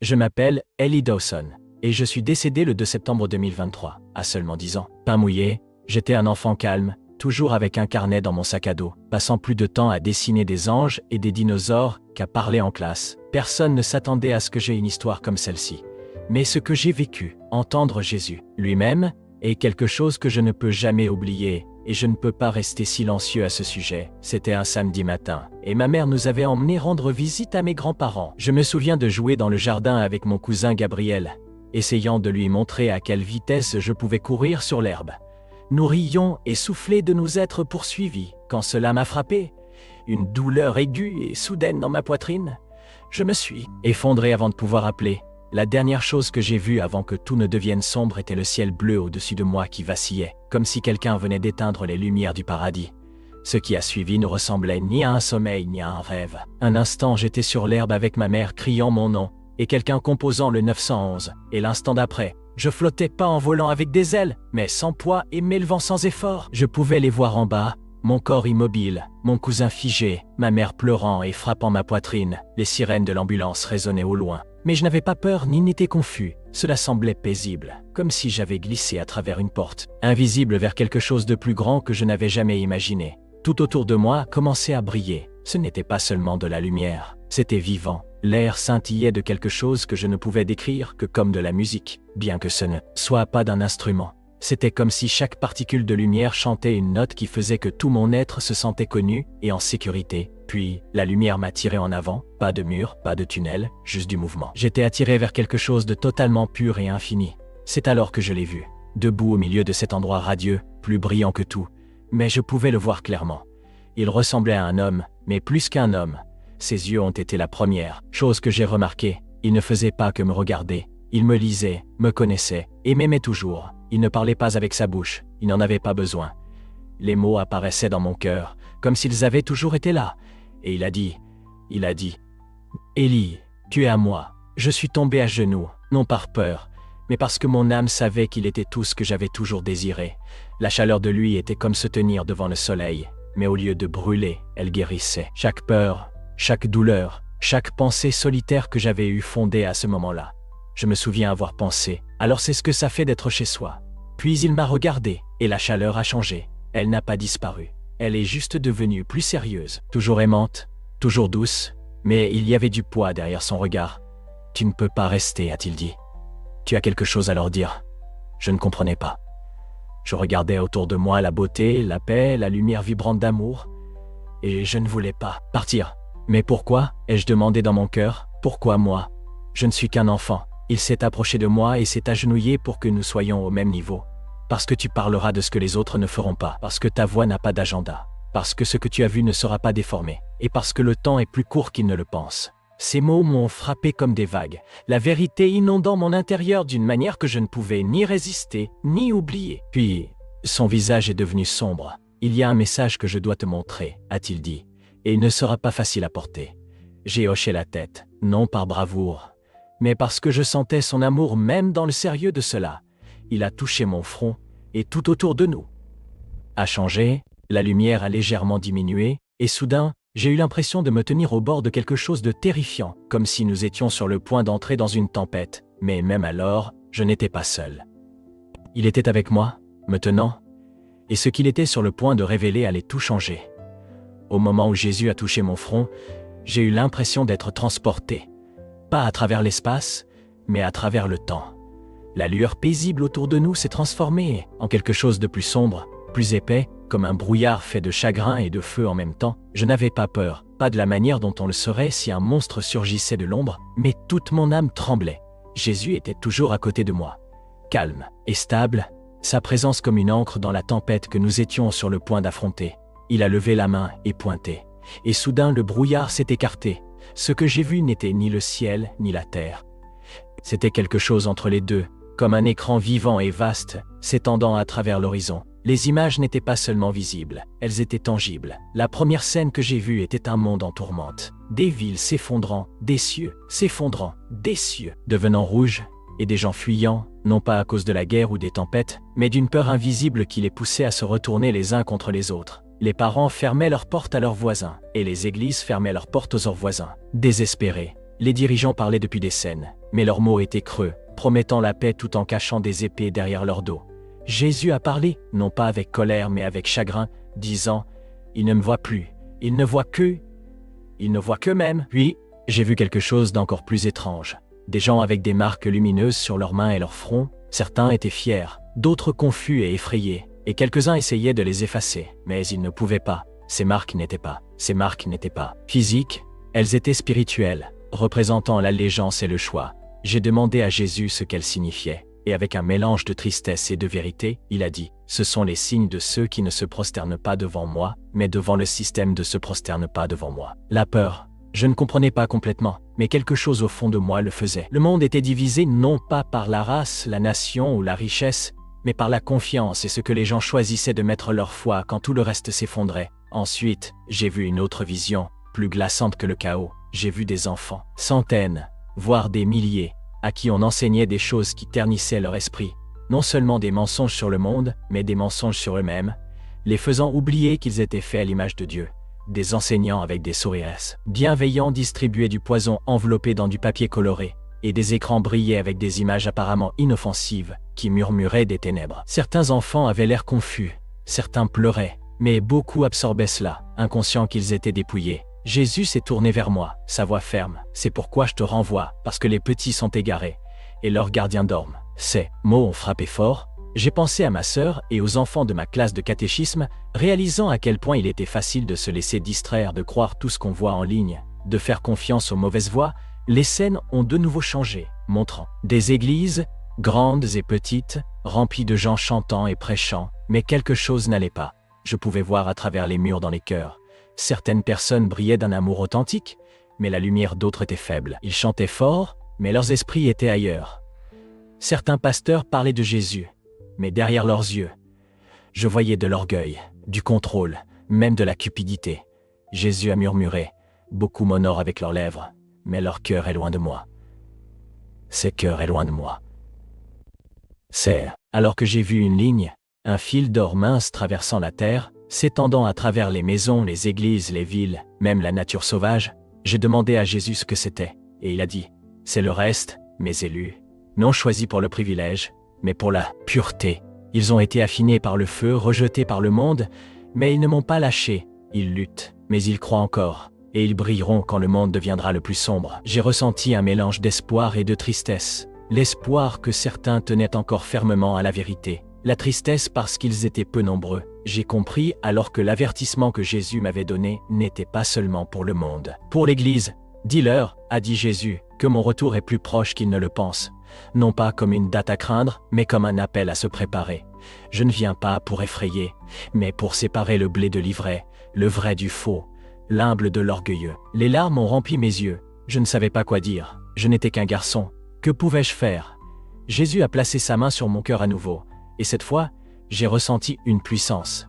Je m'appelle Ellie Dawson et je suis décédé le 2 septembre 2023, à seulement 10 ans. Pain mouillé, j'étais un enfant calme, toujours avec un carnet dans mon sac à dos, passant plus de temps à dessiner des anges et des dinosaures qu'à parler en classe. Personne ne s'attendait à ce que j'ai une histoire comme celle-ci. Mais ce que j'ai vécu, entendre Jésus lui-même, est quelque chose que je ne peux jamais oublier, et je ne peux pas rester silencieux à ce sujet. C'était un samedi matin, et ma mère nous avait emmenés rendre visite à mes grands-parents. Je me souviens de jouer dans le jardin avec mon cousin Gabriel, essayant de lui montrer à quelle vitesse je pouvais courir sur l'herbe. Nous rions et soufflés de nous être poursuivis, quand cela m'a frappé. Une douleur aiguë et soudaine dans ma poitrine. Je me suis effondré avant de pouvoir appeler. La dernière chose que j'ai vue avant que tout ne devienne sombre était le ciel bleu au-dessus de moi qui vacillait, comme si quelqu'un venait d'éteindre les lumières du paradis. Ce qui a suivi ne ressemblait ni à un sommeil ni à un rêve. Un instant, j'étais sur l'herbe avec ma mère criant mon nom, et quelqu'un composant le 911, et l'instant d'après, je flottais pas en volant avec des ailes, mais sans poids et m'élevant sans effort. Je pouvais les voir en bas, mon corps immobile, mon cousin figé, ma mère pleurant et frappant ma poitrine. Les sirènes de l'ambulance résonnaient au loin. Mais je n'avais pas peur ni n'étais confus. Cela semblait paisible, comme si j'avais glissé à travers une porte, invisible vers quelque chose de plus grand que je n'avais jamais imaginé. Tout autour de moi commençait à briller. Ce n'était pas seulement de la lumière, c'était vivant. L'air scintillait de quelque chose que je ne pouvais décrire que comme de la musique, bien que ce ne soit pas d'un instrument. C'était comme si chaque particule de lumière chantait une note qui faisait que tout mon être se sentait connu et en sécurité. Puis, la lumière m'a tiré en avant, pas de mur, pas de tunnel, juste du mouvement. J'étais attiré vers quelque chose de totalement pur et infini. C'est alors que je l'ai vu, debout au milieu de cet endroit radieux, plus brillant que tout. Mais je pouvais le voir clairement. Il ressemblait à un homme, mais plus qu'un homme. Ses yeux ont été la première chose que j'ai remarquée. Il ne faisait pas que me regarder. Il me lisait, me connaissait, et m'aimait toujours. Il ne parlait pas avec sa bouche, il n'en avait pas besoin. Les mots apparaissaient dans mon cœur, comme s'ils avaient toujours été là. Et il a dit, « Ellie, tu es à moi. » Je suis tombé à genoux, non par peur, mais parce que mon âme savait qu'il était tout ce que j'avais toujours désiré. La chaleur de lui était comme se tenir devant le soleil, mais au lieu de brûler, elle guérissait. Chaque peur, chaque douleur, chaque pensée solitaire que j'avais eue fondée à ce moment-là. Je me souviens avoir pensé, alors c'est ce que ça fait d'être chez soi. Puis il m'a regardé, et la chaleur a changé. Elle n'a pas disparu. Elle est juste devenue plus sérieuse, toujours aimante, toujours douce, mais il y avait du poids derrière son regard. « Tu ne peux pas rester », a-t-il dit. « Tu as quelque chose à leur dire. » Je ne comprenais pas. Je regardais autour de moi la beauté, la paix, la lumière vibrante d'amour, et je ne voulais pas partir. Mais pourquoi, ai-je demandé dans mon cœur, pourquoi moi? Je ne suis qu'un enfant. Il s'est approché de moi et s'est agenouillé pour que nous soyons au même niveau. Parce que tu parleras de ce que les autres ne feront pas, parce que ta voix n'a pas d'agenda, parce que ce que tu as vu ne sera pas déformé, et parce que le temps est plus court qu'il ne le pense. Ces mots m'ont frappé comme des vagues, la vérité inondant mon intérieur d'une manière que je ne pouvais ni résister, ni oublier. Puis, son visage est devenu sombre. « Il y a un message que je dois te montrer », a-t-il dit, « et il ne sera pas facile à porter. » J'ai hoché la tête, non par bravoure, mais parce que je sentais son amour même dans le sérieux de cela. Il a touché mon front, et tout autour de nous a changé, la lumière a légèrement diminué, et soudain, j'ai eu l'impression de me tenir au bord de quelque chose de terrifiant, comme si nous étions sur le point d'entrer dans une tempête, mais même alors, je n'étais pas seul. Il était avec moi, me tenant, et ce qu'il était sur le point de révéler allait tout changer. Au moment où Jésus a touché mon front, j'ai eu l'impression d'être transporté, pas à travers l'espace, mais à travers le temps. La lueur paisible autour de nous s'est transformée en quelque chose de plus sombre, plus épais, comme un brouillard fait de chagrin et de feu en même temps. Je n'avais pas peur, pas de la manière dont on le serait si un monstre surgissait de l'ombre, mais toute mon âme tremblait. Jésus était toujours à côté de moi, calme et stable, sa présence comme une ancre dans la tempête que nous étions sur le point d'affronter. Il a levé la main et pointé, et soudain le brouillard s'est écarté. Ce que j'ai vu n'était ni le ciel ni la terre. C'était quelque chose entre les deux, comme un écran vivant et vaste, s'étendant à travers l'horizon. Les images n'étaient pas seulement visibles, elles étaient tangibles. La première scène que j'ai vue était un monde en tourmente. Des villes s'effondrant, des cieux s'effondrant, des cieux devenant rouges, et des gens fuyant, non pas à cause de la guerre ou des tempêtes, mais d'une peur invisible qui les poussait à se retourner les uns contre les autres. Les parents fermaient leurs portes à leurs voisins, et les églises fermaient leurs portes aux voisins. Désespérés, Les dirigeants parlaient depuis des scènes, mais leurs mots étaient creux, promettant la paix tout en cachant des épées derrière leur dos. Jésus a parlé, non pas avec colère mais avec chagrin, disant « Ils ne me voient plus, ils ne voient qu'eux-mêmes. » Puis, j'ai vu quelque chose d'encore plus étrange. Des gens avec des marques lumineuses sur leurs mains et leurs fronts, certains étaient fiers, d'autres confus et effrayés, et quelques-uns essayaient de les effacer, mais ils ne pouvaient pas. Ces marques n'étaient pas physiques, elles étaient spirituelles, représentant l'allégeance et le choix. J'ai demandé à Jésus ce qu'elles signifiaient, et avec un mélange de tristesse et de vérité, il a dit « Ce sont les signes de ceux qui ne se prosternent pas devant moi, mais devant le système de se prosterne pas devant moi. » La peur. Je ne comprenais pas complètement, mais quelque chose au fond de moi le faisait. Le monde était divisé non pas par la race, la nation ou la richesse, mais par la confiance et ce que les gens choisissaient de mettre leur foi quand tout le reste s'effondrait. Ensuite, j'ai vu une autre vision, plus glaçante que le chaos. J'ai vu des enfants, centaines, voire des milliers, à qui on enseignait des choses qui ternissaient leur esprit. Non seulement des mensonges sur le monde, mais des mensonges sur eux-mêmes, les faisant oublier qu'ils étaient faits à l'image de Dieu. Des enseignants avec des sourires bienveillants distribuaient du poison enveloppé dans du papier coloré, et des écrans brillaient avec des images apparemment inoffensives, qui murmuraient des ténèbres. Certains enfants avaient l'air confus, certains pleuraient, mais beaucoup absorbaient cela, inconscients qu'ils étaient dépouillés. Jésus s'est tourné vers moi, sa voix ferme. « C'est pourquoi je te renvoie, parce que les petits sont égarés, et leurs gardiens dorment. » Ces mots ont frappé fort. J'ai pensé à ma sœur et aux enfants de ma classe de catéchisme, réalisant à quel point il était facile de se laisser distraire, de croire tout ce qu'on voit en ligne, de faire confiance aux mauvaises voix. Les scènes ont de nouveau changé, montrant des églises, grandes et petites, remplies de gens chantant et prêchant, mais quelque chose n'allait pas. Je pouvais voir à travers les murs dans les cœurs. Certaines personnes brillaient d'un amour authentique, mais la lumière d'autres était faible. Ils chantaient fort, mais leurs esprits étaient ailleurs. Certains pasteurs parlaient de Jésus, mais derrière leurs yeux, je voyais de l'orgueil, du contrôle, même de la cupidité. Jésus a murmuré, « Beaucoup m'honorent avec leurs lèvres, mais leur cœur est loin de moi. Ses cœurs est loin de moi. » C'est alors que j'ai vu une ligne, un fil d'or mince traversant la terre, s'étendant à travers les maisons, les églises, les villes, même la nature sauvage. J'ai demandé à Jésus ce que c'était, et il a dit, « C'est le reste, mes élus, non choisis pour le privilège, mais pour la pureté. Ils ont été affinés par le feu, rejetés par le monde, mais ils ne m'ont pas lâché. Ils luttent, mais ils croient encore, et ils brilleront quand le monde deviendra le plus sombre. » J'ai ressenti un mélange d'espoir et de tristesse. L'espoir que certains tenaient encore fermement à la vérité. La tristesse parce qu'ils étaient peu nombreux. J'ai compris alors que l'avertissement que Jésus m'avait donné n'était pas seulement pour le monde. Pour l'Église, dis-leur, a dit Jésus, que mon retour est plus proche qu'ils ne le pensent. Non pas comme une date à craindre, mais comme un appel à se préparer. Je ne viens pas pour effrayer, mais pour séparer le blé de l'ivraie, le vrai du faux, l'humble de l'orgueilleux. Les larmes ont rempli mes yeux. Je ne savais pas quoi dire. Je n'étais qu'un garçon. Que pouvais-je faire? Jésus a placé sa main sur mon cœur à nouveau. Et cette fois, j'ai ressenti une puissance.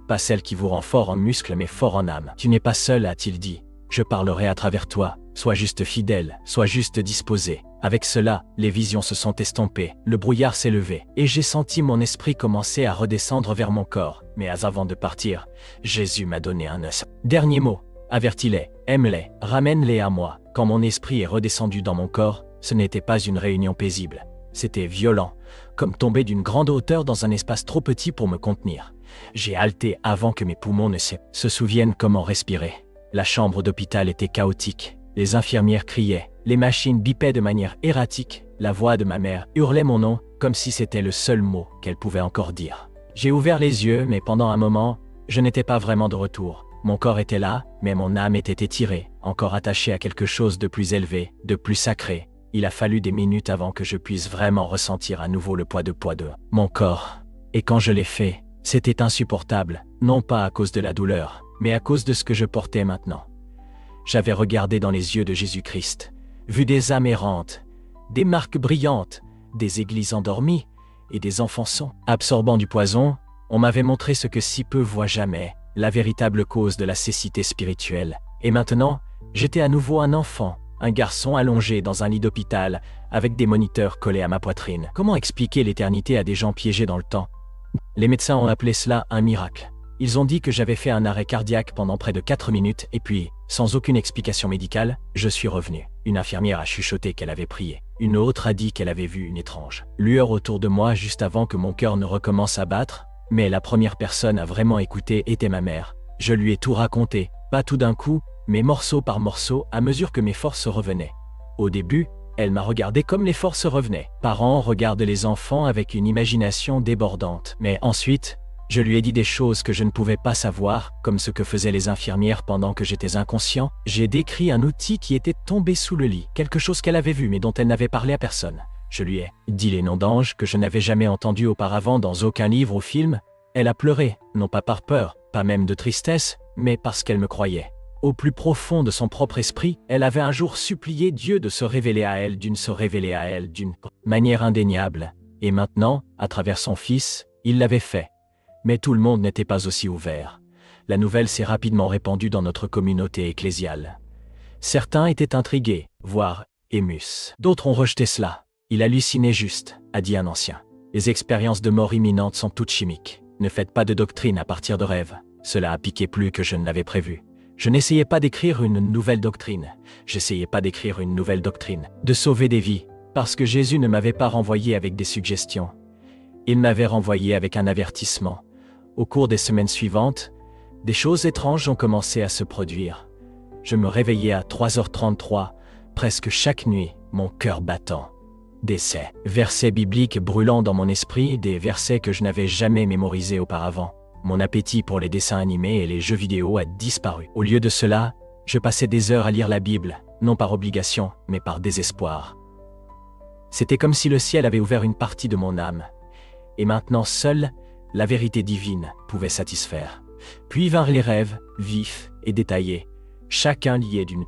Pas celle qui vous rend fort en muscles, mais fort en âme. Tu n'es pas seul, a-t-il dit. Je parlerai à travers toi. Sois juste fidèle, sois juste disposé. Avec cela, les visions se sont estompées, le brouillard s'est levé, et j'ai senti mon esprit commencer à redescendre vers mon corps. Mais avant de partir, Jésus m'a donné un dernier mot. Avertis-les, aime-les, ramène-les à moi. Quand mon esprit est redescendu dans mon corps, ce n'était pas une réunion paisible. C'était violent, comme tomber d'une grande hauteur dans un espace trop petit pour me contenir. J'ai halté avant que mes poumons ne se souviennent comment respirer. La chambre d'hôpital était chaotique. Les infirmières criaient, les machines bipaient de manière erratique, la voix de ma mère hurlait mon nom, comme si c'était le seul mot qu'elle pouvait encore dire. J'ai ouvert les yeux, mais pendant un moment, je n'étais pas vraiment de retour. Mon corps était là, mais mon âme était étirée, encore attachée à quelque chose de plus élevé, de plus sacré. Il a fallu des minutes avant que je puisse vraiment ressentir à nouveau le poids de mon corps. Et quand je l'ai fait, c'était insupportable, non pas à cause de la douleur, mais à cause de ce que je portais maintenant. J'avais regardé dans les yeux de Jésus-Christ, vu des âmes errantes, des marques brillantes, des églises endormies et des enfants absorbant du poison. On m'avait montré ce que si peu voient jamais, la véritable cause de la cécité spirituelle. Et maintenant, j'étais à nouveau un enfant, un garçon allongé dans un lit d'hôpital, avec des moniteurs collés à ma poitrine. Comment expliquer l'éternité à des gens piégés dans le temps? Les médecins ont appelé cela un miracle. Ils ont dit que j'avais fait un arrêt cardiaque pendant près de 4 minutes et puis, sans aucune explication médicale, je suis revenu. Une infirmière a chuchoté qu'elle avait prié. Une autre a dit qu'elle avait vu une étrange lueur autour de moi juste avant que mon cœur ne recommence à battre, mais la première personne à vraiment écouter était ma mère. Je lui ai tout raconté, pas tout d'un coup, mais morceau par morceau à mesure que mes forces revenaient. Au début, elle m'a regardé comme les forces revenaient. Parents regardent les enfants avec une imagination débordante. Mais ensuite, je lui ai dit des choses que je ne pouvais pas savoir, comme ce que faisaient les infirmières pendant que j'étais inconscient. J'ai décrit un outil qui était tombé sous le lit, quelque chose qu'elle avait vu mais dont elle n'avait parlé à personne. Je lui ai dit les noms d'anges que je n'avais jamais entendus auparavant dans aucun livre ou film. Elle a pleuré, non pas par peur, pas même de tristesse, mais parce qu'elle me croyait. Au plus profond de son propre esprit, elle avait un jour supplié Dieu de se révéler à elle d'une manière indéniable. Et maintenant, à travers son fils, il l'avait fait. Mais tout le monde n'était pas aussi ouvert. La nouvelle s'est rapidement répandue dans notre communauté ecclésiale. Certains étaient intrigués, voire émus. D'autres ont rejeté cela. Il hallucinait juste, a dit un ancien. Les expériences de mort imminente sont toutes chimiques. Ne faites pas de doctrine à partir de rêves. Cela a piqué plus que je ne l'avais prévu. Je n'essayais pas d'écrire une nouvelle doctrine. J'essayais pas d'écrire une nouvelle doctrine. De sauver des vies. Parce que Jésus ne m'avait pas renvoyé avec des suggestions. Il m'avait renvoyé avec un avertissement. Au cours des semaines suivantes, des choses étranges ont commencé à se produire. Je me réveillais à 3h33, presque chaque nuit, mon cœur battant. Des versets bibliques brûlant dans mon esprit, des versets que je n'avais jamais mémorisés auparavant. Mon appétit pour les dessins animés et les jeux vidéo a disparu. Au lieu de cela, je passais des heures à lire la Bible, non par obligation, mais par désespoir. C'était comme si le ciel avait ouvert une partie de mon âme. Et maintenant seule, la vérité divine pouvait satisfaire. Puis vinrent les rêves, vifs et détaillés, chacun lié d'une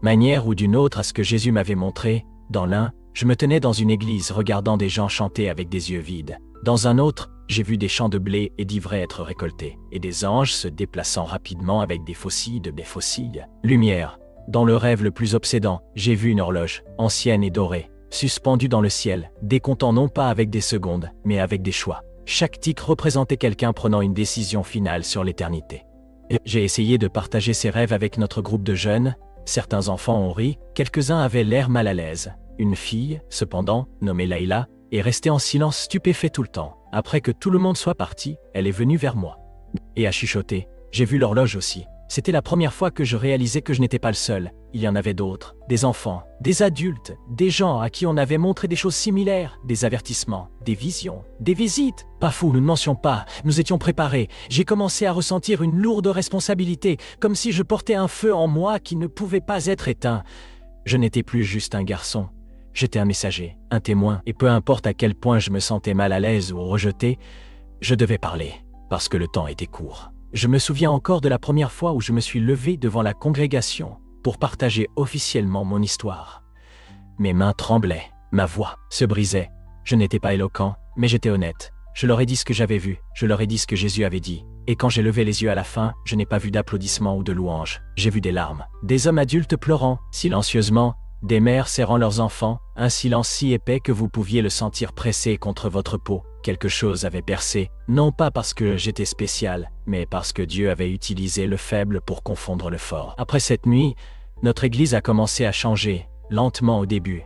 manière ou d'une autre à ce que Jésus m'avait montré. Dans l'un, je me tenais dans une église regardant des gens chanter avec des yeux vides. Dans un autre, j'ai vu des champs de blé et d'ivraie être récoltés, et des anges se déplaçant rapidement avec des faucilles. Lumière. Dans le rêve le plus obsédant, j'ai vu une horloge, ancienne et dorée, suspendue dans le ciel, décomptant non pas avec des secondes, mais avec des choix. Chaque tic représentait quelqu'un prenant une décision finale sur l'éternité. J'ai essayé de partager ces rêves avec notre groupe de jeunes. Certains enfants ont ri, quelques-uns avaient l'air mal à l'aise. Une fille, cependant, nommée Layla, est restée en silence stupéfait tout le temps. Après que tout le monde soit parti, elle est venue vers moi et a chuchoté. J'ai vu l'horloge aussi. C'était la première fois que je réalisais que je n'étais pas le seul. Il y en avait d'autres, des enfants, des adultes, des gens à qui on avait montré des choses similaires, des avertissements, des visions, des visites. Pas fou, nous ne mentions pas, nous étions préparés. J'ai commencé à ressentir une lourde responsabilité, comme si je portais un feu en moi qui ne pouvait pas être éteint. Je n'étais plus juste un garçon. J'étais un messager, un témoin, et peu importe à quel point je me sentais mal à l'aise ou rejeté, je devais parler, parce que le temps était court. Je me souviens encore de la première fois où je me suis levé devant la congrégation pour partager officiellement mon histoire. Mes mains tremblaient, ma voix se brisait. Je n'étais pas éloquent, mais j'étais honnête. Je leur ai dit ce que j'avais vu, je leur ai dit ce que Jésus avait dit. Et quand j'ai levé les yeux à la fin, je n'ai pas vu d'applaudissements ou de louanges. J'ai vu des larmes, des hommes adultes pleurant, silencieusement, des mères serrant leurs enfants, un silence si épais que vous pouviez le sentir pressé contre votre peau. Quelque chose avait percé, non pas parce que j'étais spécial, mais parce que Dieu avait utilisé le faible pour confondre le fort. Après cette nuit, notre église a commencé à changer, lentement au début.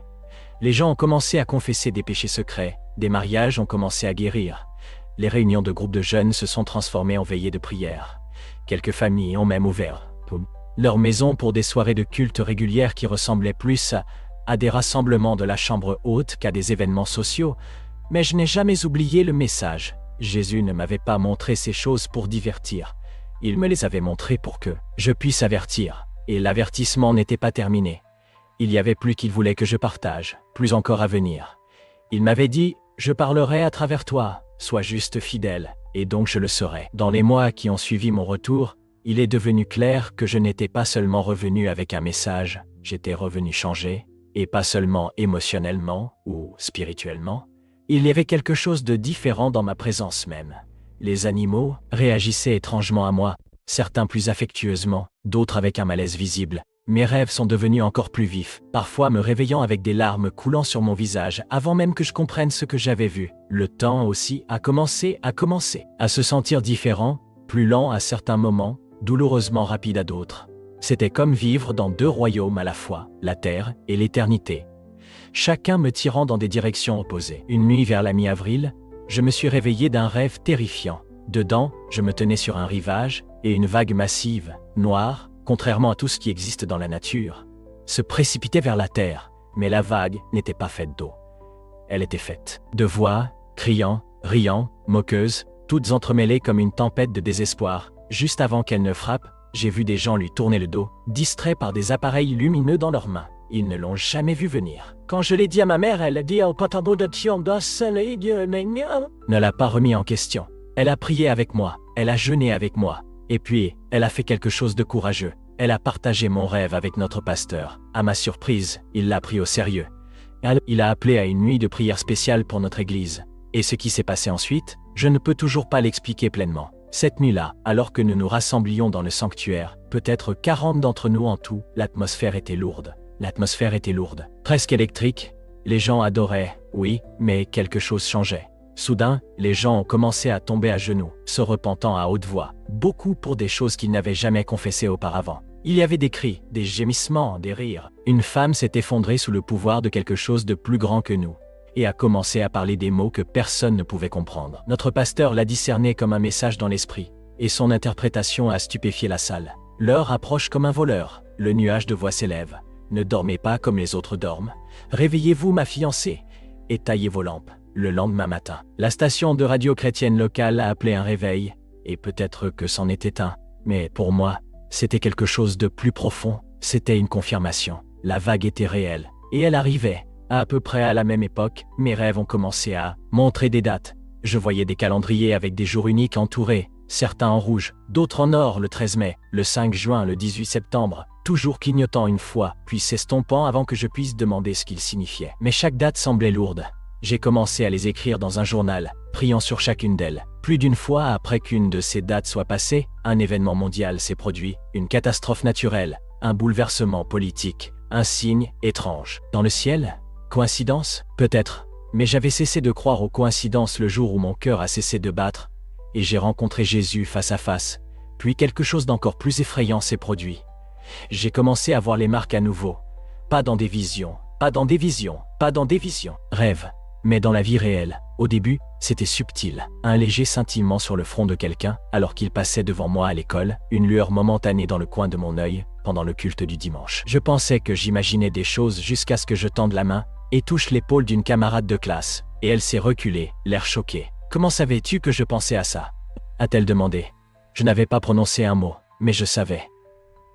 Les gens ont commencé à confesser des péchés secrets, des mariages ont commencé à guérir. Les réunions de groupes de jeunes se sont transformées en veillées de prière. Quelques familles ont même ouvert leur maison pour des soirées de culte régulières qui ressemblaient plus à des rassemblements de la chambre haute qu'à des événements sociaux. Mais je n'ai jamais oublié le message. Jésus ne m'avait pas montré ces choses pour divertir. Il me les avait montrées pour que je puisse avertir. Et l'avertissement n'était pas terminé. Il y avait plus qu'il voulait que je partage, plus encore à venir. Il m'avait dit, je parlerai à travers toi, sois juste fidèle, et donc je le serai. Dans les mois qui ont suivi mon retour, il est devenu clair que je n'étais pas seulement revenu avec un message, j'étais revenu changé, et pas seulement émotionnellement ou spirituellement. Il y avait quelque chose de différent dans ma présence même. Les animaux réagissaient étrangement à moi, certains plus affectueusement, d'autres avec un malaise visible. Mes rêves sont devenus encore plus vifs, parfois me réveillant avec des larmes coulant sur mon visage avant même que je comprenne ce que j'avais vu. Le temps aussi a commencé à se sentir différent, plus lent à certains moments, douloureusement rapide à d'autres. C'était comme vivre dans deux royaumes à la fois, la terre et l'éternité. Chacun me tirant dans des directions opposées. Une nuit vers la mi-avril, je me suis réveillé d'un rêve terrifiant. Dedans, je me tenais sur un rivage, et une vague massive, noire, contrairement à tout ce qui existe dans la nature, se précipitait vers la terre, mais la vague n'était pas faite d'eau. Elle était faite de voix, criant, riant, moqueuses, toutes entremêlées comme une tempête de désespoir. Juste avant qu'elle ne frappe, j'ai vu des gens lui tourner le dos, distraits par des appareils lumineux dans leurs mains. Ils ne l'ont jamais vu venir. Quand je l'ai dit à ma mère, elle a dit ne l'a pas remis en question. Elle a prié avec moi, elle a jeûné avec moi, et puis, elle a fait quelque chose de courageux. Elle a partagé mon rêve avec notre pasteur. À ma surprise, il l'a pris au sérieux. Il a appelé à une nuit de prière spéciale pour notre église. Et ce qui s'est passé ensuite, je ne peux toujours pas l'expliquer pleinement. Cette nuit-là, alors que nous nous rassemblions dans le sanctuaire, peut-être 40 d'entre nous en tout, l'atmosphère était lourde. L'atmosphère était lourde, presque électrique. Les gens adoraient, oui, mais quelque chose changeait. Soudain, les gens ont commencé à tomber à genoux, se repentant à haute voix, beaucoup pour des choses qu'ils n'avaient jamais confessées auparavant. Il y avait des cris, des gémissements, des rires. Une femme s'est effondrée sous le pouvoir de quelque chose de plus grand que nous, et a commencé à parler des mots que personne ne pouvait comprendre. Notre pasteur l'a discerné comme un message dans l'esprit, et son interprétation a stupéfié la salle. L'heure approche comme un voleur, le nuage de voix s'élève. Ne dormez pas comme les autres dorment. Réveillez-vous, ma fiancée, et taillez vos lampes. Le lendemain matin, la station de radio chrétienne locale a appelé un réveil, et peut-être que c'en était un. Mais pour moi, c'était quelque chose de plus profond. C'était une confirmation. La vague était réelle, et elle arrivait. À peu près à la même époque, mes rêves ont commencé à montrer des dates. Je voyais des calendriers avec des jours uniques entourés, certains en rouge, d'autres en or le 13 mai, le 5 juin, le 18 septembre, toujours clignotant une fois, puis s'estompant avant que je puisse demander ce qu'ils signifiaient. Mais chaque date semblait lourde. J'ai commencé à les écrire dans un journal, priant sur chacune d'elles. Plus d'une fois après qu'une de ces dates soit passée, un événement mondial s'est produit, une catastrophe naturelle, un bouleversement politique, un signe étrange. Dans le ciel? Coïncidence? Peut-être. Mais j'avais cessé de croire aux coïncidences le jour où mon cœur a cessé de battre, et j'ai rencontré Jésus face à face. Puis quelque chose d'encore plus effrayant s'est produit. J'ai commencé à voir les marques à nouveau. Pas dans des visions, pas dans des visions, pas dans des visions. Rêve. Mais dans la vie réelle, au début, c'était subtil. Un léger scintillement sur le front de quelqu'un, alors qu'il passait devant moi à l'école, une lueur momentanée dans le coin de mon œil, pendant le culte du dimanche. Je pensais que j'imaginais des choses jusqu'à ce que je tende la main et touche l'épaule d'une camarade de classe, et elle s'est reculée, l'air choqué. « Comment savais-tu que je pensais à ça ?» a-t-elle demandé. Je n'avais pas prononcé un mot, mais je savais.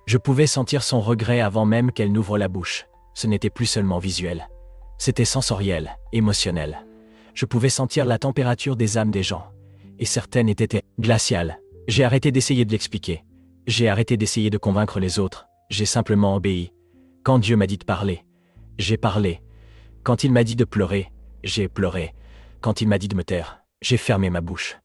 Je pouvais sentir son regret avant même qu'elle n'ouvre la bouche. Ce n'était plus seulement visuel. C'était sensoriel, émotionnel. Je pouvais sentir la température des âmes des gens. Et certaines étaient glaciales. J'ai arrêté d'essayer de l'expliquer. J'ai arrêté d'essayer de convaincre les autres. J'ai simplement obéi. Quand Dieu m'a dit de parler, j'ai parlé. Quand il m'a dit de pleurer, j'ai pleuré. Quand il m'a dit de me taire, j'ai fermé ma bouche.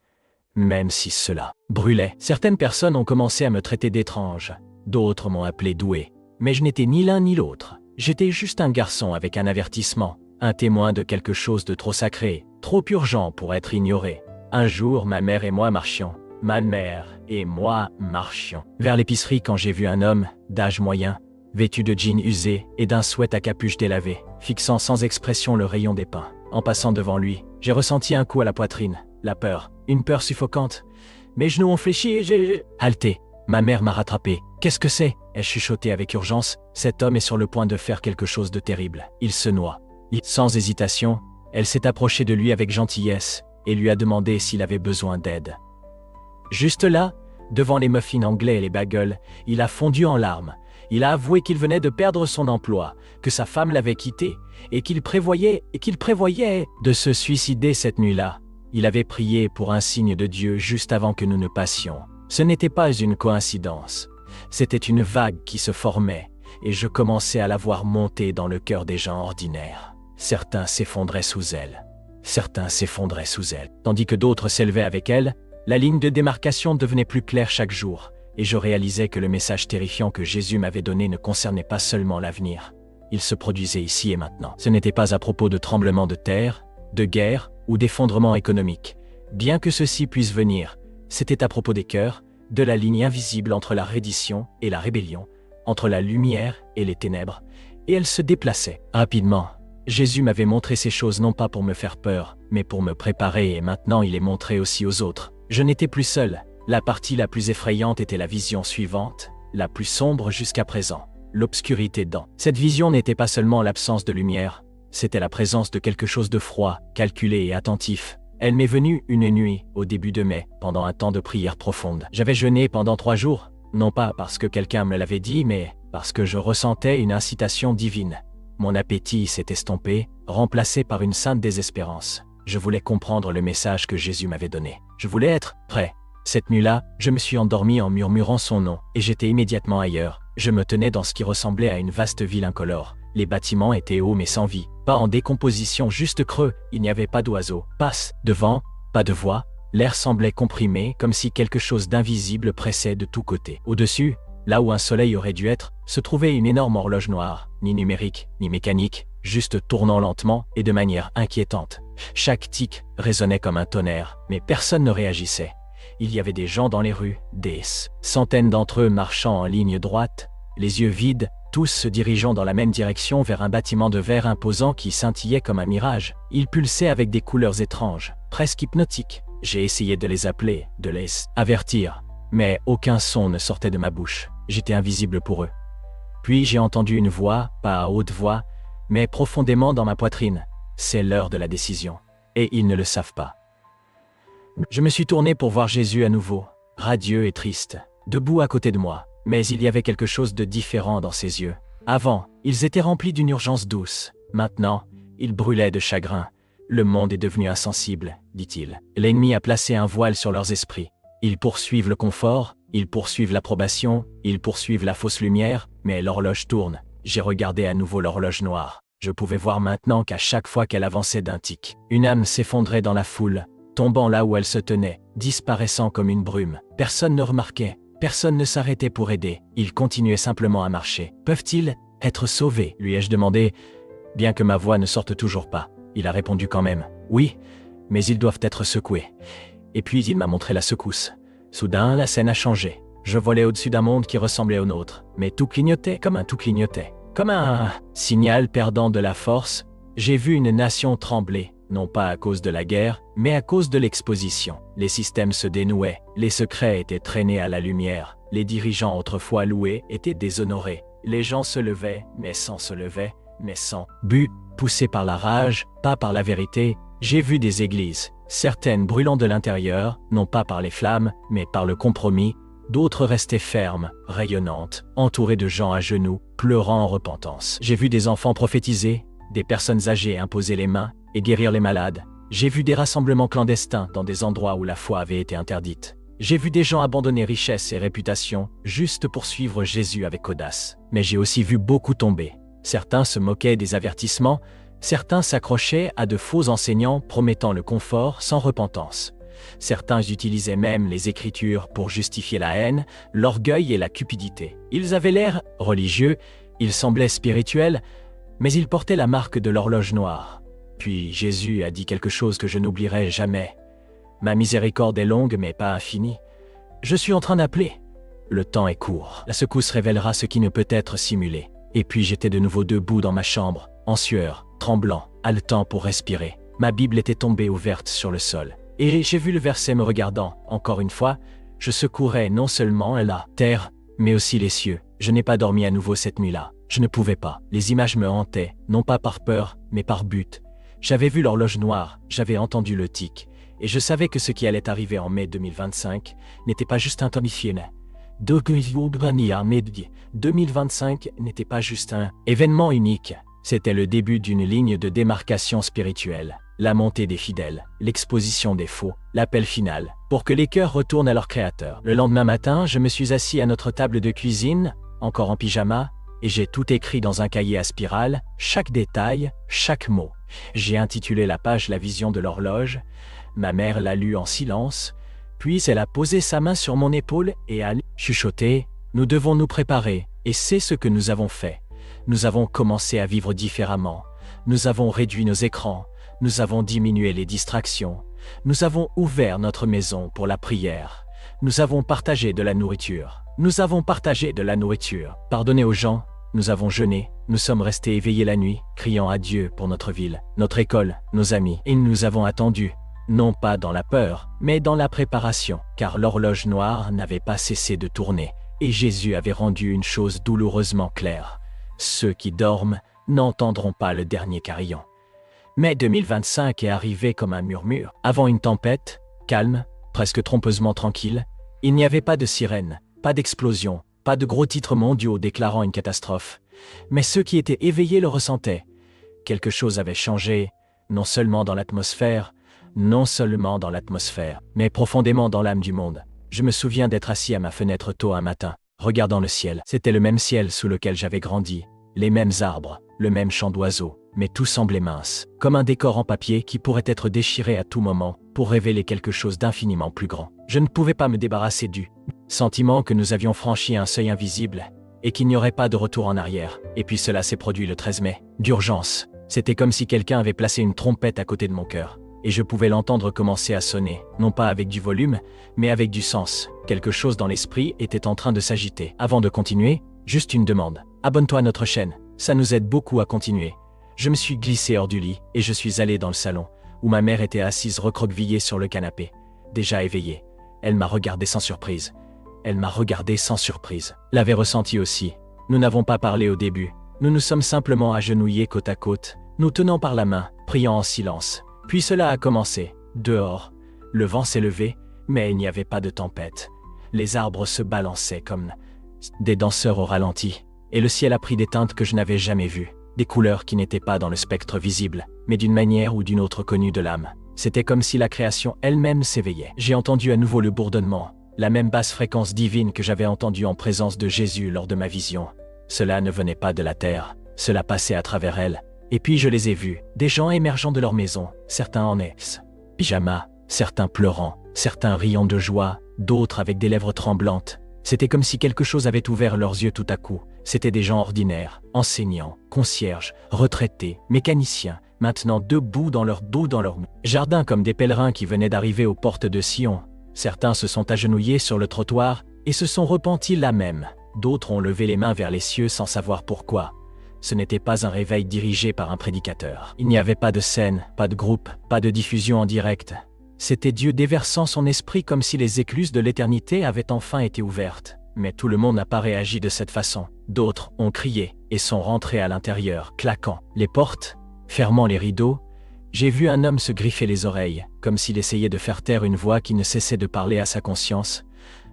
Même si cela brûlait. Certaines personnes ont commencé à me traiter d'étrange. D'autres m'ont appelé doué. Mais je n'étais ni l'un ni l'autre. J'étais juste un garçon avec un avertissement, un témoin de quelque chose de trop sacré, trop urgent pour être ignoré. Un jour, ma mère et moi marchions vers l'épicerie quand j'ai vu un homme, d'âge moyen, vêtu de jeans usés et d'un sweat à capuche délavé, fixant sans expression le rayon des pains. En passant devant lui, j'ai ressenti un coup à la poitrine, la peur, une peur suffocante. Mes genoux ont fléchi et j'ai halté. Ma mère m'a rattrapé. « Qu'est-ce que c'est ?» Elle chuchotait avec urgence. « Cet homme est sur le point de faire quelque chose de terrible. Il se noie. » Sans hésitation, elle s'est approchée de lui avec gentillesse et lui a demandé s'il avait besoin d'aide. Juste là, devant les muffins anglais et les bagels, il a fondu en larmes. Il a avoué qu'il venait de perdre son emploi, que sa femme l'avait quitté et qu'il prévoyait de se suicider cette nuit-là. Il avait prié pour un signe de Dieu juste avant que nous ne passions. Ce n'était pas une coïncidence. C'était une vague qui se formait, et je commençais à la voir monter dans le cœur des gens ordinaires. Certains s'effondraient sous elle. Tandis que d'autres s'élevaient avec elle, la ligne de démarcation devenait plus claire chaque jour, et je réalisais que le message terrifiant que Jésus m'avait donné ne concernait pas seulement l'avenir. Il se produisait ici et maintenant. Ce n'était pas à propos de tremblements de terre, de guerre ou d'effondrement économique. Bien que ceci puisse venir, c'était à propos des cœurs, de la ligne invisible entre la reddition et la rébellion, entre la lumière et les ténèbres, et elle se déplaçait. Rapidement, Jésus m'avait montré ces choses non pas pour me faire peur, mais pour me préparer, et maintenant il est montré aussi aux autres. Je n'étais plus seul. La partie la plus effrayante était la vision suivante, la plus sombre jusqu'à présent, l'obscurité dedans. Cette vision n'était pas seulement l'absence de lumière, c'était la présence de quelque chose de froid, calculé et attentif. Elle m'est venue une nuit, au début de mai, pendant un temps de prière profonde. J'avais jeûné pendant 3 jours, non pas parce que quelqu'un me l'avait dit, mais parce que je ressentais une incitation divine. Mon appétit s'est estompé, remplacé par une sainte désespérance. Je voulais comprendre le message que Jésus m'avait donné. Je voulais être prêt. Cette nuit-là, je me suis endormi en murmurant son nom, et j'étais immédiatement ailleurs. Je me tenais dans ce qui ressemblait à une vaste ville incolore. Les bâtiments étaient hauts mais sans vie, pas en décomposition, juste creux, il n'y avait pas d'oiseaux. Passe, de vent, pas de voix, l'air semblait comprimé, comme si quelque chose d'invisible pressait de tous côtés. Au-dessus, là où un soleil aurait dû être, se trouvait une énorme horloge noire, ni numérique, ni mécanique, juste tournant lentement et de manière inquiétante. Chaque tic résonnait comme un tonnerre, mais personne ne réagissait. Il y avait des gens dans les rues, des centaines d'entre eux marchant en ligne droite, les yeux vides, tous se dirigeant dans la même direction vers un bâtiment de verre imposant qui scintillait comme un mirage. Il pulsait avec des couleurs étranges, presque hypnotiques. J'ai essayé de les appeler, de les avertir, mais aucun son ne sortait de ma bouche. J'étais invisible pour eux. Puis j'ai entendu une voix, pas à haute voix, mais profondément dans ma poitrine. C'est l'heure de la décision. Et ils ne le savent pas. Je me suis tourné pour voir Jésus à nouveau, radieux et triste, debout à côté de moi. Mais il y avait quelque chose de différent dans ses yeux. Avant, ils étaient remplis d'une urgence douce. Maintenant, ils brûlaient de chagrin. Le monde est devenu insensible, dit-il. L'ennemi a placé un voile sur leurs esprits. Ils poursuivent le confort, ils poursuivent l'approbation, ils poursuivent la fausse lumière, mais l'horloge tourne. J'ai regardé à nouveau l'horloge noire. Je pouvais voir maintenant qu'à chaque fois qu'elle avançait d'un tic, une âme s'effondrait dans la foule, tombant là où elle se tenait, disparaissant comme une brume. Personne ne remarquait. Personne ne s'arrêtait pour aider, ils continuaient simplement à marcher. Peuvent-ils être sauvés, lui ai-je demandé, bien que ma voix ne sorte toujours pas. Il a répondu quand même, oui, mais ils doivent être secoués. Et puis il m'a montré la secousse. Soudain, la scène a changé. Je volais au-dessus d'un monde qui ressemblait au nôtre, mais tout clignotait, comme un signal perdant de la force. J'ai vu une nation trembler. Non pas à cause de la guerre, mais à cause de l'exposition. Les systèmes se dénouaient, les secrets étaient traînés à la lumière, les dirigeants autrefois loués étaient déshonorés. Les gens se levaient, mais sans but, poussés par la rage, pas par la vérité. J'ai vu des églises, certaines brûlant de l'intérieur, non pas par les flammes, mais par le compromis. D'autres restaient fermes, rayonnantes, entourées de gens à genoux, pleurant en repentance. J'ai vu des enfants prophétiser, des personnes âgées imposer les mains, et guérir les malades. J'ai vu des rassemblements clandestins dans des endroits où la foi avait été interdite. J'ai vu des gens abandonner richesse et réputation juste pour suivre Jésus avec audace. Mais j'ai aussi vu beaucoup tomber. Certains se moquaient des avertissements, certains s'accrochaient à de faux enseignants promettant le confort sans repentance. Certains utilisaient même les Écritures pour justifier la haine, l'orgueil et la cupidité. Ils avaient l'air religieux, ils semblaient spirituels, mais ils portaient la marque de l'horloge noire. Puis Jésus a dit quelque chose que je n'oublierai jamais. Ma miséricorde est longue mais pas infinie. Je suis en train d'appeler. Le temps est court. La secousse révélera ce qui ne peut être simulé. Et puis j'étais de nouveau debout dans ma chambre, en sueur, tremblant, haletant pour respirer. Ma Bible était tombée ouverte sur le sol. Et j'ai vu le verset me regardant. Encore une fois, je secourais non seulement la terre, mais aussi les cieux. Je n'ai pas dormi à nouveau cette nuit-là. Je ne pouvais pas. Les images me hantaient, non pas par peur, mais par but. J'avais vu l'horloge noire, j'avais entendu le tic, et je savais que ce qui allait arriver en mai 2025 n'était pas juste un tonifié. 2025 n'était pas juste un événement unique, c'était le début d'une ligne de démarcation spirituelle, la montée des fidèles, l'exposition des faux, l'appel final, pour que les cœurs retournent à leur créateur. Le lendemain matin, je me suis assis à notre table de cuisine, encore en pyjama, et j'ai tout écrit dans un cahier à spirale, chaque détail, chaque mot. J'ai intitulé la page « La vision de l'horloge ». Ma mère l'a lu en silence, puis elle a posé sa main sur mon épaule et a chuchoté « Nous devons nous préparer ». Et c'est ce que nous avons fait. Nous avons commencé à vivre différemment. Nous avons réduit nos écrans. Nous avons diminué les distractions. Nous avons ouvert notre maison pour la prière. Nous avons partagé de la nourriture. Nous avons partagé de la nourriture, pardonné aux gens, nous avons jeûné, nous sommes restés éveillés la nuit, criant à Dieu pour notre ville, notre école, nos amis, et nous avons attendu, non pas dans la peur, mais dans la préparation, car l'horloge noire n'avait pas cessé de tourner, et Jésus avait rendu une chose douloureusement claire. Ceux qui dorment n'entendront pas le dernier carillon. Mai 2025 est arrivé comme un murmure. Avant une tempête, calme, presque trompeusement tranquille, il n'y avait pas de sirène, pas d'explosion, pas de gros titres mondiaux déclarant une catastrophe. Mais ceux qui étaient éveillés le ressentaient. Quelque chose avait changé, non seulement dans l'atmosphère, mais profondément dans l'âme du monde. Je me souviens d'être assis à ma fenêtre tôt un matin, regardant le ciel. C'était le même ciel sous lequel j'avais grandi, les mêmes arbres, le même chant d'oiseaux, mais tout semblait mince, comme un décor en papier qui pourrait être déchiré à tout moment pour révéler quelque chose d'infiniment plus grand. Je ne pouvais pas me débarrasser du sentiment que nous avions franchi un seuil invisible et qu'il n'y aurait pas de retour en arrière. Et puis cela s'est produit le 13 mai, d'urgence. C'était comme si quelqu'un avait placé une trompette à côté de mon cœur. Et je pouvais l'entendre commencer à sonner, non pas avec du volume, mais avec du sens. Quelque chose dans l'esprit était en train de s'agiter. Avant de continuer, juste une demande. Abonne-toi à notre chaîne, ça nous aide beaucoup à continuer. Je me suis glissé hors du lit et je suis allé dans le salon, où ma mère était assise recroquevillée sur le canapé, déjà éveillée. Elle m'a regardé sans surprise. L'avait ressenti aussi. Nous n'avons pas parlé au début. Nous nous sommes simplement agenouillés côte à côte, nous tenant par la main, priant en silence. Puis cela a commencé. Dehors, le vent s'est levé, mais il n'y avait pas de tempête. Les arbres se balançaient comme des danseurs au ralenti, et le ciel a pris des teintes que je n'avais jamais vues, des couleurs qui n'étaient pas dans le spectre visible, mais d'une manière ou d'une autre connue de l'âme. C'était comme si la création elle-même s'éveillait. J'ai entendu à nouveau le bourdonnement, la même basse fréquence divine que j'avais entendue en présence de Jésus lors de ma vision. Cela ne venait pas de la terre, cela passait à travers elle. Et puis je les ai vus, des gens émergeant de leur maison, certains en pyjama, certains pleurant, certains riant de joie, d'autres avec des lèvres tremblantes. C'était comme si quelque chose avait ouvert leurs yeux tout à coup. C'étaient des gens ordinaires, enseignants, concierges, retraités, mécaniciens, maintenant debout dans leur jardin comme des pèlerins qui venaient d'arriver aux portes de Sion. Certains se sont agenouillés sur le trottoir et se sont repentis là même. D'autres ont levé les mains vers les cieux sans savoir pourquoi. Ce n'était pas un réveil dirigé par un prédicateur. Il n'y avait pas de scène, pas de groupe, pas de diffusion en direct. C'était Dieu déversant son esprit comme si les écluses de l'éternité avaient enfin été ouvertes. Mais tout le monde n'a pas réagi de cette façon. D'autres ont crié et sont rentrés à l'intérieur, claquant les portes, fermant les rideaux. J'ai vu un homme se griffer les oreilles, comme s'il essayait de faire taire une voix qui ne cessait de parler à sa conscience.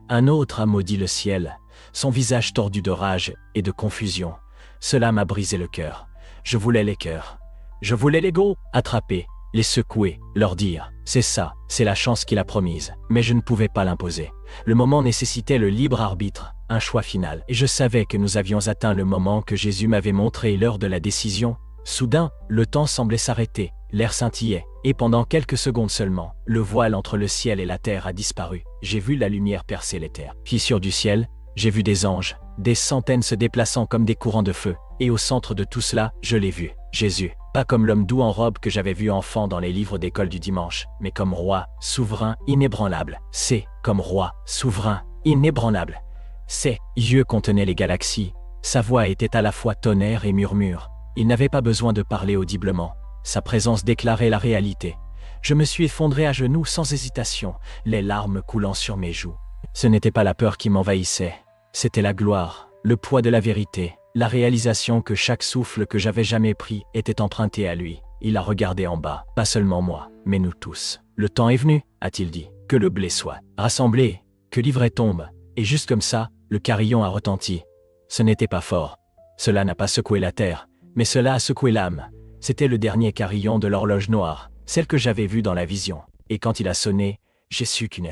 Un autre a maudit le ciel, son visage tordu de rage et de confusion. Cela m'a brisé le cœur. Je voulais les cœurs. Je voulais les attraper, les secouer, leur dire « c'est ça, c'est la chance qu'il a promise ». Mais je ne pouvais pas l'imposer. Le moment nécessitait le libre arbitre, un choix final. Et je savais que nous avions atteint le moment que Jésus m'avait montré, l'heure de la décision. Soudain, le temps semblait s'arrêter, l'air scintillait, et pendant quelques secondes seulement, le voile entre le ciel et la terre a disparu. J'ai vu la lumière percer les terres. Fissures du ciel, j'ai vu des anges, des centaines se déplaçant comme des courants de feu, et au centre de tout cela, je l'ai vu, Jésus, pas comme l'homme doux en robe que j'avais vu enfant dans les livres d'école du dimanche, mais comme roi, souverain, inébranlable. C'est comme roi, souverain, inébranlable. Ses yeux contenaient les galaxies, sa voix était à la fois tonnerre et murmure. Il n'avait pas besoin de parler audiblement, sa présence déclarait la réalité. Je me suis effondré à genoux sans hésitation, les larmes coulant sur mes joues. Ce n'était pas la peur qui m'envahissait. C'était la gloire, le poids de la vérité, la réalisation que chaque souffle que j'avais jamais pris était emprunté à lui. Il a regardé en bas, pas seulement moi, mais nous tous. Le temps est venu, a-t-il dit, que le blé soit rassemblé, que l'ivraie tombe. Et juste comme ça, le carillon a retenti. Ce n'était pas fort. Cela n'a pas secoué la terre, mais cela a secoué l'âme. C'était le dernier carillon de l'horloge noire, celle que j'avais vue dans la vision. Et quand il a sonné, j'ai su qu'une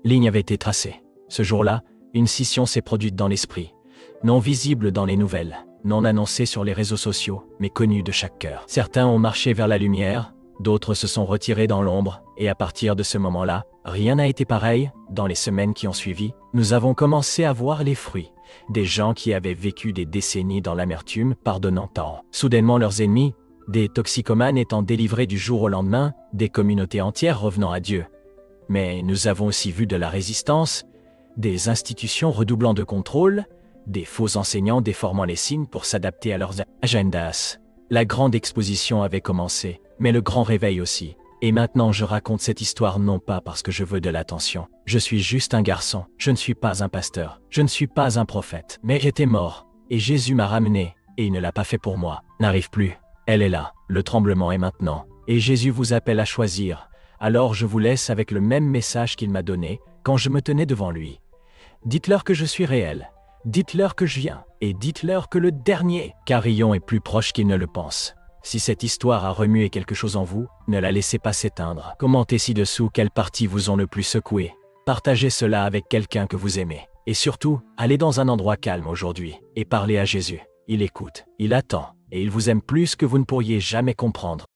ligne avait été tracée. Ce jour-là, une scission s'est produite dans l'esprit, non visible dans les nouvelles, non annoncée sur les réseaux sociaux, mais connue de chaque cœur. Certains ont marché vers la lumière, d'autres se sont retirés dans l'ombre, et à partir de ce moment-là, rien n'a été pareil. Dans les semaines qui ont suivi, nous avons commencé à voir les fruits. Des gens qui avaient vécu des décennies dans l'amertume, pardonnant tant. Soudainement leurs ennemis, des toxicomanes étant délivrés du jour au lendemain, des communautés entières revenant à Dieu. Mais nous avons aussi vu de la résistance, des institutions redoublant de contrôle, des faux enseignants déformant les signes pour s'adapter à leurs agendas. La grande exposition avait commencé, mais le grand réveil aussi. Et maintenant je raconte cette histoire non pas parce que je veux de l'attention. Je suis juste un garçon, je ne suis pas un pasteur, je ne suis pas un prophète. Mais j'étais mort, et Jésus m'a ramené, et il ne l'a pas fait pour moi. N'arrive plus. Elle est là, le tremblement est maintenant. Et Jésus vous appelle à choisir. Alors je vous laisse avec le même message qu'il m'a donné quand je me tenais devant lui. Dites-leur que je suis réel. Dites-leur que je viens. Et dites-leur que le dernier carillon est plus proche qu'ils ne le pensent. Si cette histoire a remué quelque chose en vous, ne la laissez pas s'éteindre. Commentez ci-dessous quelles parties vous ont le plus secoué. Partagez cela avec quelqu'un que vous aimez. Et surtout, allez dans un endroit calme aujourd'hui et parlez à Jésus. Il écoute, il attend, et il vous aime plus que vous ne pourriez jamais comprendre.